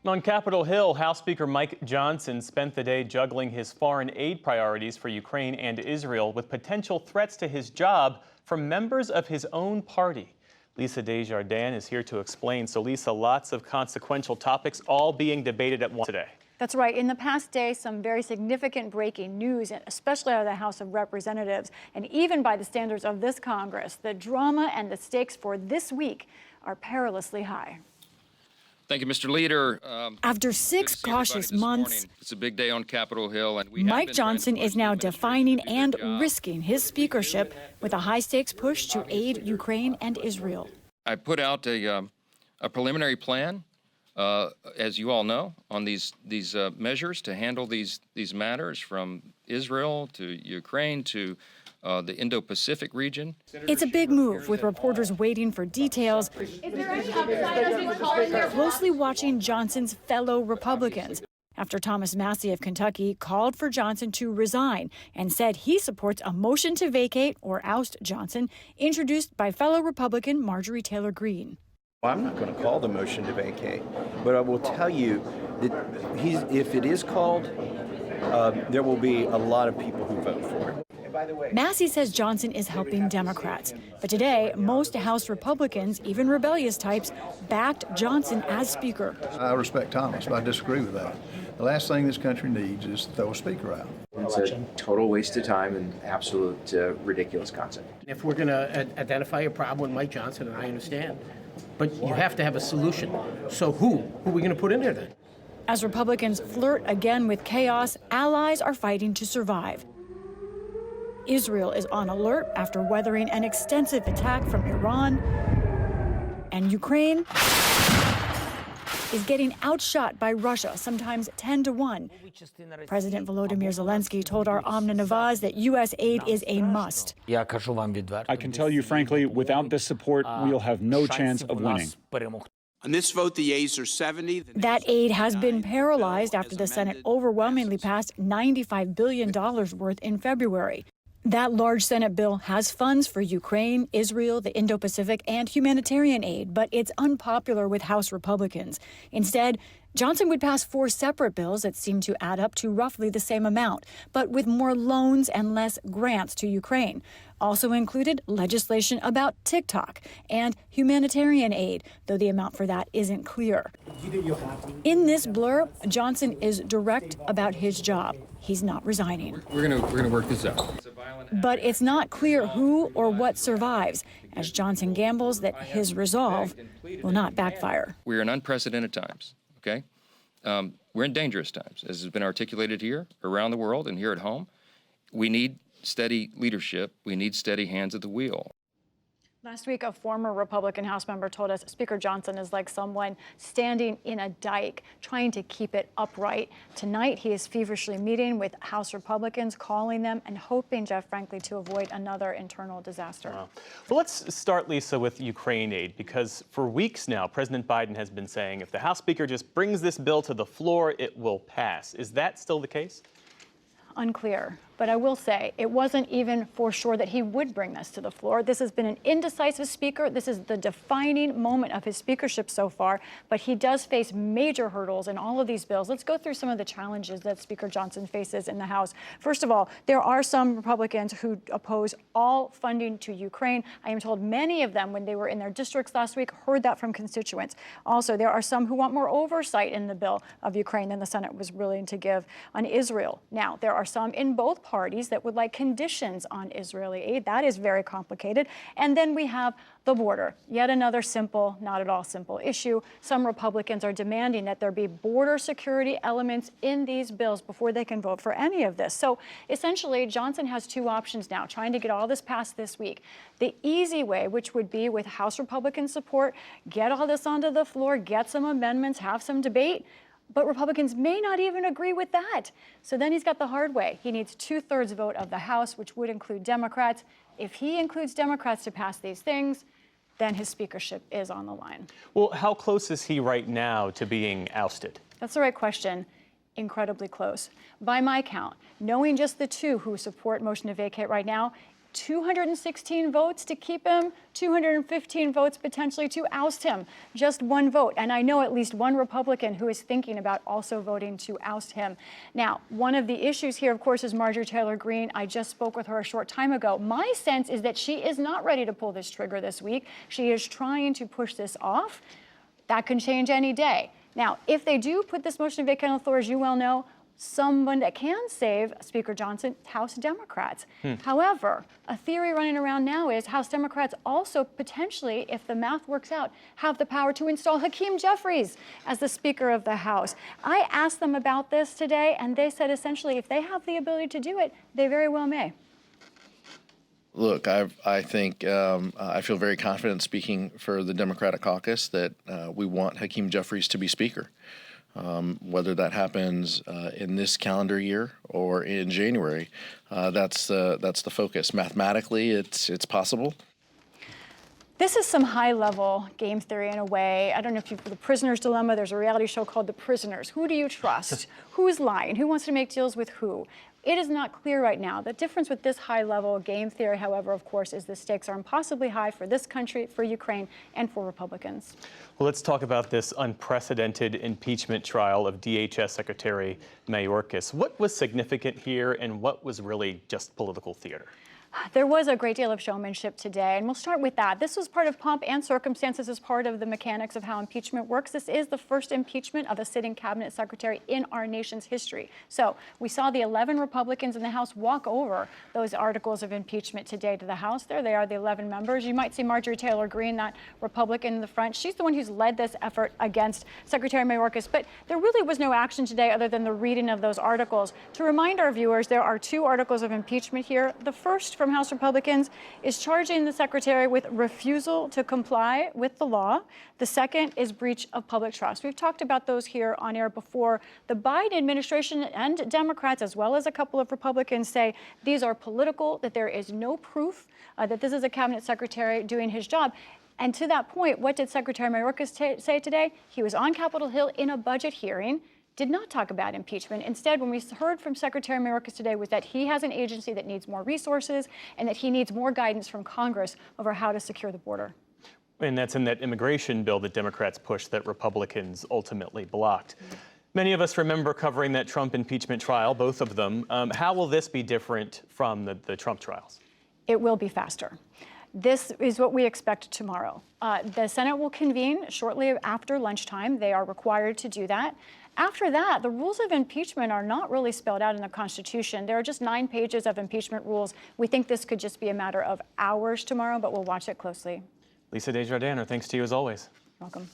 On Capitol Hill, House Speaker Mike Johnson spent the day juggling his foreign aid priorities for Ukraine and Israel with potential threats to his job from members of his own party. Lisa Desjardins is here to explain. So, Lisa, lots of consequential topics all being debated at once today. That's right. In the past day, some very significant breaking news, especially out of the House of Representatives, and even by the standards of this Congress. The drama and the stakes for this week are perilously high. Thank you, Mr. Leader. After 6 cautious months, it's a big day on Capitol Hill, and Mike Johnson is now defining and risking his speakership with a high-stakes push to aid Ukraine and Israel. I put out a preliminary plan, as you all know, on these measures to handle these matters from Israel to Ukraine to the Indo-Pacific region. It's a big move, with reporters waiting for details, closely watching Johnson's fellow Republicans, after Thomas Massie of Kentucky called for Johnson to resign and said he supports a motion to vacate or oust Johnson, introduced by fellow Republican Marjorie Taylor Greene. I'm not going to call the motion to vacate, but I will tell you that if it is called, there will be a lot of people who vote for it. Massie says Johnson is helping Democrats. But today, most House Republicans, even rebellious types, backed Johnson as Speaker. I respect Thomas, but I disagree with that. The last thing this country needs is to throw a Speaker out. It's a total waste of time and absolute ridiculous concept. If we're going to identify a problem with Mike Johnson, and I understand, but you have to have a solution. So who are we going to put in there then? As Republicans flirt again with chaos, allies are fighting to survive. Israel is on alert after weathering an extensive attack from Iran. And Ukraine is getting outshot by Russia, sometimes 10-1. President Volodymyr Zelensky told our Amna Nawaz that U.S. aid is a must. I can tell you frankly, without this support, we'll have no chance of winning. On this vote, the yeas are 70. That aid has been paralyzed after the Senate overwhelmingly passed $95 billion worth in February. That large Senate bill has funds for Ukraine, Israel, the Indo-Pacific, and humanitarian aid, but it's unpopular with House Republicans. Instead, Johnson would pass 4 separate bills that seem to add up to roughly the same amount, but with more loans and less grants to Ukraine. Also included legislation about TikTok and humanitarian aid, though the amount for that isn't clear. In this blur, Johnson is direct about his job. He's not resigning. We're gonna work this out. But it's not clear who or what survives, as Johnson gambles that his resolve will not backfire. We're in unprecedented times, okay? We're in dangerous times, as has been articulated here, around the world, and here at home. We need steady leadership. We need steady hands at the wheel. Last week, a former Republican House member told us Speaker Johnson is like someone standing in a dike, trying to keep it upright. Tonight, he is feverishly meeting with House Republicans, calling them and hoping, Jeff, frankly, to avoid another internal disaster. Wow. Well, let's start, Lisa, with Ukraine aid, because for weeks now, President Biden has been saying if the House Speaker just brings this bill to the floor, it will pass. Is that still the case? Unclear. But I will say it wasn't even for sure that he would bring this to the floor. This has been an indecisive speaker. This is the defining moment of his speakership so far. But he does face major hurdles in all of these bills. Let's go through some of the challenges that Speaker Johnson faces in the House. First of all, there are some Republicans who oppose all funding to Ukraine. I am told many of them, when they were in their districts last week, heard that from constituents. Also, there are some who want more oversight in the bill of Ukraine than the Senate was willing to give on Israel. Now, there are some in both parties that would like conditions on Israeli aid. That is very complicated. And then we have the border, yet another simple, not at all simple issue. Some Republicans are demanding that there be border security elements in these bills before they can vote for any of this. So essentially, Johnson has 2 options now, trying to get all this passed this week. The easy way, which would be with House Republican support, get all this onto the floor, get some amendments, have some debate. But Republicans may not even agree with that. So then he's got the hard way. He needs 2/3 vote of the House, which would include Democrats. If he includes Democrats to pass these things, then his speakership is on the line. Well, how close is he right now to being ousted? That's the right question. Incredibly close. By my count, knowing just the 2 who support motion to vacate right now, 216 votes to keep him, 215 votes potentially to oust him. Just one vote. And I know at least one Republican who is thinking about also voting to oust him. Now, one of the issues here, of course, is Marjorie Taylor Greene. I just spoke with her a short time ago. My sense is that she is not ready to pull this trigger this week. She is trying to push this off. That can change any day. Now, if they do put this motion to vacate on the floor, as you well know, someone that can save Speaker Johnson, House Democrats. However, a theory running around now is House Democrats also potentially, if the math works out, have the power to install Hakeem Jeffries as the Speaker of the House. I asked them about this today, and they said essentially if they have the ability to do it, they very well may. Look, I think I feel very confident speaking for the Democratic caucus that we want Hakeem Jeffries to be Speaker. Whether that happens in this calendar year or in January, that's the focus. Mathematically, it's possible. This is some high-level game theory in a way. I don't know if you've The Prisoner's Dilemma. There's a reality show called The Prisoners. Who do you trust? Who's lying? Who wants to make deals with who? It is not clear right now. The difference with this high-level game theory, however, of course, is the stakes are impossibly high for this country, for Ukraine, and for Republicans. Well, let's talk about this unprecedented impeachment trial of DHS Secretary Mayorkas. What was significant here, and what was really just political theater? There was a great deal of showmanship today, and we'll start with that. This was part of pomp and circumstances as part of the mechanics of how impeachment works. This is the first impeachment of a sitting cabinet secretary in our nation's history. So we saw the 11 Republicans in the House walk over those articles of impeachment today to the House. There they are, the 11 members. You might see Marjorie Taylor Greene, that Republican in the front. She's the one who's led this effort against Secretary Mayorkas. But there really was no action today other than the reading of those articles. To remind our viewers, there are 2 articles of impeachment here. The first from House Republicans is charging the secretary with refusal to comply with the law. The second is breach of public trust. We've talked about those here on air before. The Biden administration and Democrats, as well as a couple of Republicans, say these are political, that there is no proof that this is a cabinet secretary doing his job. And to that point, what did Secretary Mayorkas say today? He was on Capitol Hill in a budget hearing, did not talk about impeachment. Instead, when we heard from Secretary Mayorkas today was that he has an agency that needs more resources and that he needs more guidance from Congress over how to secure the border. And that's in that immigration bill that Democrats pushed that Republicans ultimately blocked. Many of us remember covering that Trump impeachment trial, both of them. How will this be different from the Trump trials? It will be faster. This is what we expect tomorrow. The Senate will convene shortly after lunchtime. They are required to do that. After that, the rules of impeachment are not really spelled out in the Constitution. There are just 9 pages of impeachment rules. We think this could just be a matter of hours tomorrow, but we'll watch it closely. Lisa Desjardins, thanks to you as always. Welcome.